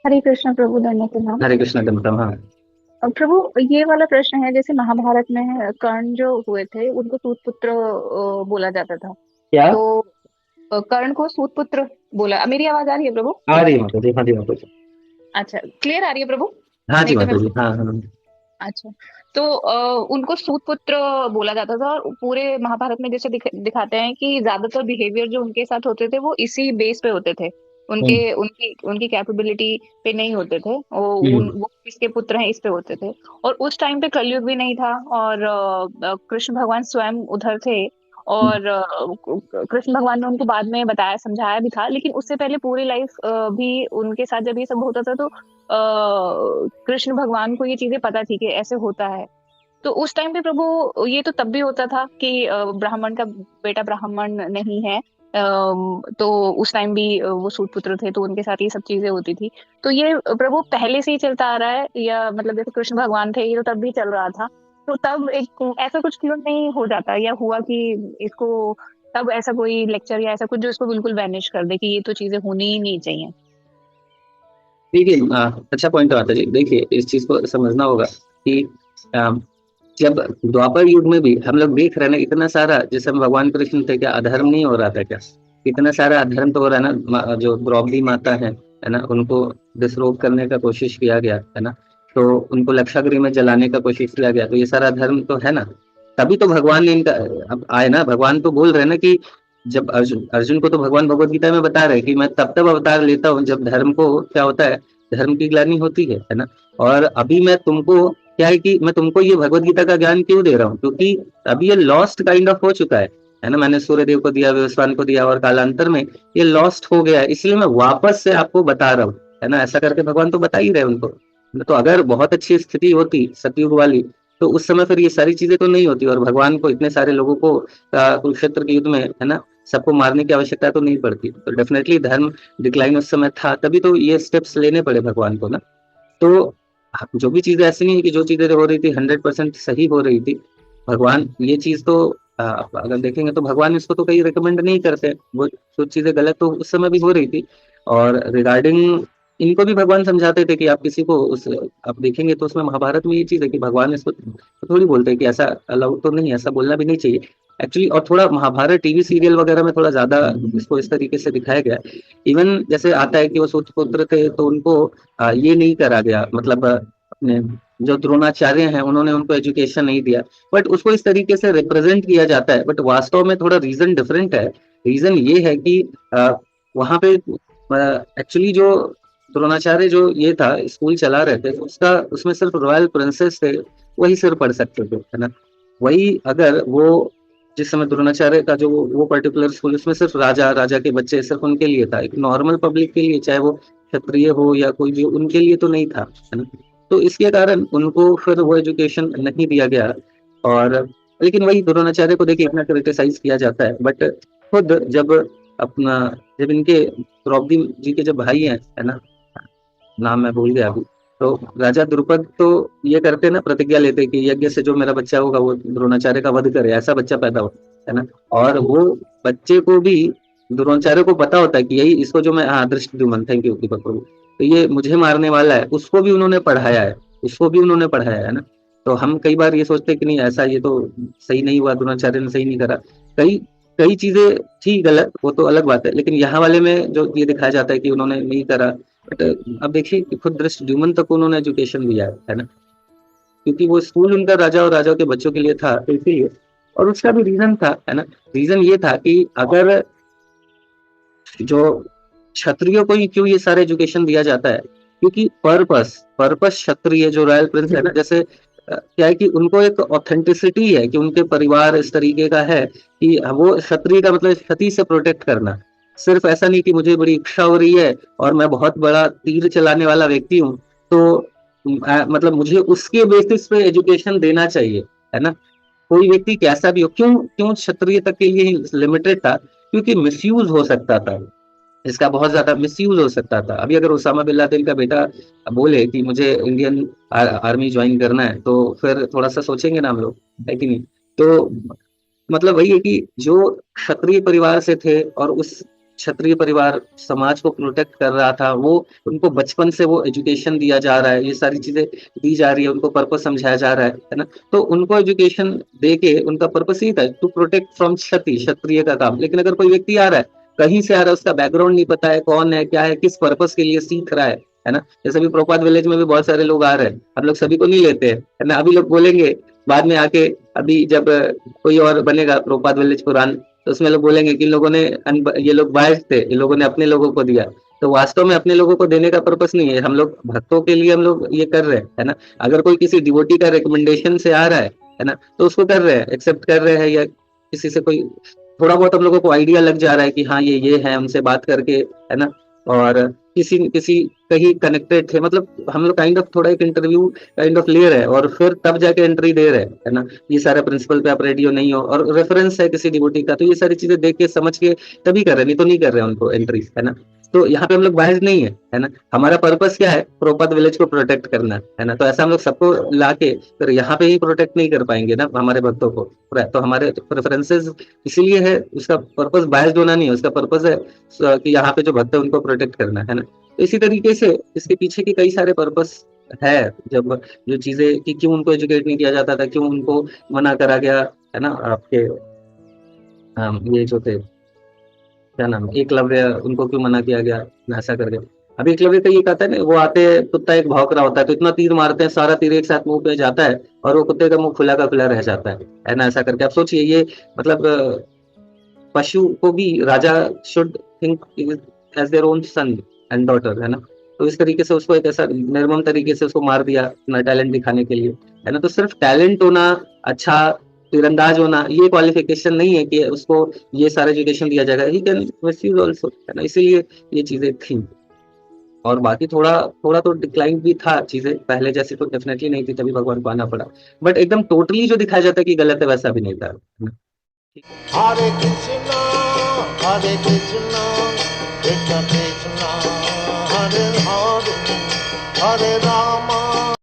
हरे कृष्ण प्रभु, धन्य प्रणाम। हरे कृष्ण दंडम। हाँ। प्रभु, ये वाला प्रश्न है, जैसे महाभारत में कर्ण जो हुए थे उनको सूत पुत्र बोला जाता था। क्या? तो कर्ण को सूत पुत्र बोला। मेरी आवाज आ रही है प्रभु? आ रही है माता जी, हाँ जी माता जी। अच्छा, क्लियर आ रही है प्रभु? हाँ जी नहीं तो मैं। माता जी, हाँ हाँ। अच्छा। तो उनको सूत पुत्र बोला जाता था, और पूरे महाभारत में जैसे दिखाते हैं कि ज्यादातर बिहेवियर जो उनके साथ होते थे वो इसी बेस पे होते थे। हम्म, उनके उनकी उनकी कैपेबिलिटी पे नहीं होते थे। हम्म, वो किसके पुत्र हैं इस पे होते थे। और उस टाइम पे कलयुग भी नहीं था, और कृष्ण भगवान स्वयं उधर थे। हम्म। और कृष्ण भगवान ने उनको बाद में बताया समझाया भी था, लेकिन उससे पहले पूरी लाइफ भी उनके साथ जब ये सब होता था, तो कृष्ण भगवान को ये चीजें पता थी कि ऐसे होता है। तो उस टाइम पे प्रभु ये तो तब भी होता था कि ब्राह्मण का बेटा ब्राह्मण नहीं है। तो उस टाइम भी वो सूत पुत्र थे, तो उनके साथ ये सब चीजें होती थी। तो ये प्रभु पहले से ही चलता आ रहा है, या मतलब जैसे कृष्ण भगवान थे, ये तो तब भी चल रहा था। तो तब एक ऐसा कुछ क्यों नहीं हो जाता या हुआ कि इसको तब ऐसा कोई लेक्चर या ऐसा कुछ जो इसको बिल्कुल वैनिश कर दे कि ये तो चीजें होनी ही नहीं चाहिए। देखिए, अच्छा पॉइंट आता जी। देखिए, इस चीज को समझना होगा कि आ, जब द्वापर युग में भी हम लोग देख रहे हैं ना, इतना सारा, जैसे हम भगवान कृष्ण थे, क्या अधर्म नहीं हो रहा था क्या? इतना सारा अधर्म तो हो रहा है ना। जो द्रौपदी माता है ना, उनको डिसरोग करने का कोशिश किया गया है ना। तो उनको लक्षागृह में जलाने का कोशिश किया गया, तो ये सारा धर्म तो है ना। तभी तो भगवान ने इनका, अब आए ना, भगवान तो बोल रहे हैं ना कि जब अर्जुन अर्जुन को तो भगवान भगवत गीता में बता रहे हैं कि मैं तब तब अवतार लेता हूँ जब धर्म को क्या होता है, धर्म की ग्लानि होती है ना। और अभी मैं तुमको, क्या है कि मैं तुमको ये भगवत गीता का ज्ञान क्यों दे रहा हूँ, क्योंकि अभी ये लॉस्ट काइंड ऑफ हो चुका है ना। मैंने सूर्य देव को दिया, विवस्वान को दिया, और कालांतर में ये लॉस्ट हो गया है, इसलिए मैं वापस से आपको बता रहा हूँ, है ना। ऐसा करके भगवान तो बता ही रहे उनको। तो अगर बहुत अच्छी स्थिति होती सतयुग वाली, तो उस समय फिर ये सारी चीजें तो नहीं होती, और भगवान को इतने सारे लोगों को कुरुक्षेत्र के युद्ध में, है ना, सबको मारने की आवश्यकता तो नहीं पड़ती। तो डेफिनेटली धर्म डिक्लाइन उस समय था, तभी तो ये स्टेप्स लेने पड़े भगवान को ना। तो जो भी चीजें, ऐसी नहीं है कि जो चीजें हो रही थी 100% सही हो रही थी। भगवान ये चीज तो, अगर देखेंगे तो भगवान इसको तो कहीं रिकमेंड नहीं करते, वो कुछ चीजें गलत तो उस समय भी हो रही थी। और रिगार्डिंग इनको भी भगवान समझाते थे कि आप किसी को उस, आप देखेंगे तो उसमें महाभारत में ये चीज है कि भगवान इसको तो थोड़ी बोलते हैं कि ऐसा अलाउड तो नहीं है, ऐसा बोलना भी नहीं चाहिए एक्चुअली। और थोड़ा महाभारत टीवी सीरियल वगैरह में थोड़ा ज्यादा इसको इस तरीके से दिखाया गया। इवन जैसे आता है कि वो सूतपुत्र थे, तो उनको ये नहीं करा गया, मतलब अपने जो द्रोणाचार्य हैं उन्होंने उनको एजुकेशन नहीं दिया। बट उसको इस तरीके से रिप्रेजेंट किया जाता है, बट वास्तव में थोड़ा रीजन डिफरेंट है। रीजन ये है कि वहां पे एक्चुअली जो द्रोणाचार्य जो ये था स्कूल चला रहे थे, उसका उसमें सिर्फ रॉयल प्रिंसेस थे, वही सिर्फ पढ़ सकते थे, है ना। वही अगर वो जिस समय द्रोणाचार्य का जो वो पर्टिकुलर स्कूल, उसमें सिर्फ राजा राजा के बच्चे, सिर्फ उनके लिए था, एक नॉर्मल पब्लिक के लिए, चाहे वो क्षत्रिय हो या कोई भी, उनके लिए तो नहीं था, है ना। तो इसके कारण उनको फिर वो एजुकेशन नहीं दिया गया। और लेकिन वही द्रोणाचार्य को देखिए इतना क्रिटिसाइज किया जाता है, बट खुद जब अपना, जब इनके द्रौपदी जी के जब भाई हैं, है ना, नाम मैं भूल गया अभी, तो राजा द्रुपद तो ये करते ना, प्रतिज्ञा लेते कि यज्ञ से जो मेरा बच्चा होगा वो द्रोणाचार्य का वध करे, ऐसा बच्चा पैदा हो, है ना। और वो बच्चे को भी द्रोणाचार्य को पता होता है कि यही इसको जो मैं, हाँ, दृष्टिद्युम्न, थैंक यू दीपक प्रभु, तो ये मुझे मारने वाला है, उसको भी उन्होंने पढ़ाया है, उसको भी उन्होंने पढ़ाया है ना। तो हम कई बार ये सोचते हैं कि नहीं ऐसा, ये तो सही नहीं हुआ, द्रोणाचार्य ने सही नहीं करा। कई कई चीजें थी गलत, वो तो अलग बात है, लेकिन यहाँ वाले में जो ये दिखाया जाता है कि उन्होंने नहीं करा। बट अब देखिए कि खुद दृष्टिद्युम्न तक उन्होंने एजुकेशन दिया है ना, क्योंकि वो स्कूल उनका राजा और राजाओं के बच्चों के लिए था, तो इसीलिए। और उसका भी रीजन था, है ना। रीजन ये था कि अगर जो क्षत्रियो को ही क्यों ये सारे एजुकेशन दिया जाता है, क्योंकि पर्पस पर्पस क्षत्रिय जो रॉयल प्रिंस है ना, जैसे क्या है कि उनको एक ऑथेंटिसिटी है कि उनके परिवार इस तरीके का है कि वो क्षत्रिय का मतलब क्षति से प्रोटेक्ट करना। सिर्फ ऐसा नहीं कि मुझे बड़ी इच्छा हो रही है और मैं बहुत बड़ा तीर चलाने वाला व्यक्ति हूँ, तो मतलब मुझे उसके बेसिस पे एजुकेशन देना चाहिए, है ना। कोई व्यक्ति कैसा भी हो, क्यों क्यों क्षत्रिय तक के लिए ही लिमिटेड था, क्योंकि मिसयूज हो सकता था, इसका बहुत ज्यादा मिसयूज हो सकता था। अभी अगर उसामा बिन लादेन का बेटा बोले कि मुझे इंडियन आर्मी ज्वाइन करना है, तो फिर थोड़ा सा सोचेंगे ना हम लोग, है कि नहीं। तो मतलब वही है कि जो क्षत्रिय परिवार से थे और उस क्षत्रिय परिवार समाज को प्रोटेक्ट कर रहा था, वो उनको बचपन से वो एजुकेशन दिया जा रहा है, ये सारी चीजें दी जा रही है, उनको पर्पस समझाया जा रहा है ना। तो उनको एजुकेशन दे के उनका पर्पस ही था टू प्रोटेक्ट फ्रॉम क्षति, क्षत्रिय का काम। लेकिन अगर कोई व्यक्ति आ रहा है, कहीं से आ रहा है, उसका बैकग्राउंड नहीं पता है, कौन है, क्या है, किस पर्पस के लिए सीख रहा है ना। जैसे अभी प्रभुपाद विलेज में भी बहुत सारे लोग आ रहे हैं, हम लोग सभी को नहीं लेते हैं, है ना। अभी लोग बोलेंगे बाद में आके, अभी जब कोई और बनेगा प्रभुपाद विलेज पुरान, तो उसमें लोग बोलेंगे कि इन लोगों ने ये लोग बायस थे, इन लोगों ने अपने लोगों को दिया। तो वास्तव में अपने लोगों को देने का पर्पस नहीं है, हम लोग भक्तों के लिए हम लोग ये कर रहे हैं, है ना। अगर कोई किसी डिवोटी का रिकमेंडेशन से आ रहा है ना, तो उसको कर रहे हैं, एक्सेप्ट कर रहे हैं, या किसी से कोई थोड़ा बहुत हम लोगों को आइडिया लग जा रहा है कि हाँ ये है, उनसे बात करके, है ना। और किसी किसी कहीं कनेक्टेड थे, मतलब हम लोग काइंड ऑफ थोड़ा एक इंटरव्यू काइंड ऑफ ले रहे हैं, और फिर तब जाके एंट्री दे रहे हैं, है ना। ये सारे प्रिंसिपल पे आप रेडी हो नहीं हो, और रेफरेंस है किसी डिवोटी का, तो ये सारी चीजें देख के समझ के तभी कर रहे हैं, नहीं तो नहीं कर रहे हैं उनको एंट्री, है ना। तो यहाँ पे हम लोग बायस नहीं है ना। हमारा पर्पस क्या है, प्रभुपाद विलेज को प्रोटेक्ट करना, है ना। तो ऐसा हम लोग सबको लाके फिर यहाँ पे ही प्रोटेक्ट नहीं कर पाएंगे ना हमारे भक्तों को। तो हमारे प्रेफरेंसेस इसीलिए है, उसका पर्पस बायस्ड होना नहीं है, उसका पर्पस है कि यहाँ पे जो भक्त है उनको प्रोटेक्ट करना, है ना। तो इसी तरीके से इसके पीछे के कई सारे पर्पस है, जब जो चीजें कि क्यों उनको एजुकेट नहीं किया जाता था, क्यों उनको मना करा गया, है ना। आपके ये जो थे, क्या नाम है, एकलव्य, उनको क्यों मना किया गया, ऐसा करके। अभी एकलव्य का ये कहता है ना, वो आते कुत्ता एक भौंक रहा होता है, तो इतना तीर मारते हैं, सारा तीर एक साथ मुंह पे जाता है, और वो कुत्ते का मुंह खुला का खुला रह जाता है ना। ऐसा करके आप सोचिए, ये मतलब पशु को भी raja should think as their own son and daughter, है ना। तो इस तरीके से उसको एक ऐसा निर्मम तरीके से उसको मार दिया अपना टैलेंट दिखाने के लिए, है ना। तो सिर्फ टैलेंट होना, अच्छा तीरंदाज होना, ये क्वालिफिकेशन नहीं है कि उसको ये सारा एजुकेशन दिया जाएगा, ही कैन मिसयूज आल्सो, है ना। इसीलिए ये चीजें थी। और बाकी थोड़ा थोड़ा तो डिक्लाइन भी था, चीजें पहले जैसी तो डेफिनेटली नहीं थी, तभी भगवान को आना पड़ा। बट एकदम टोटली जो दिखाया जाता है कि गलत है, वैसा भी नहीं था। हरे कृष्णा कृष्ण कृष्ण हरे हरे हरे राम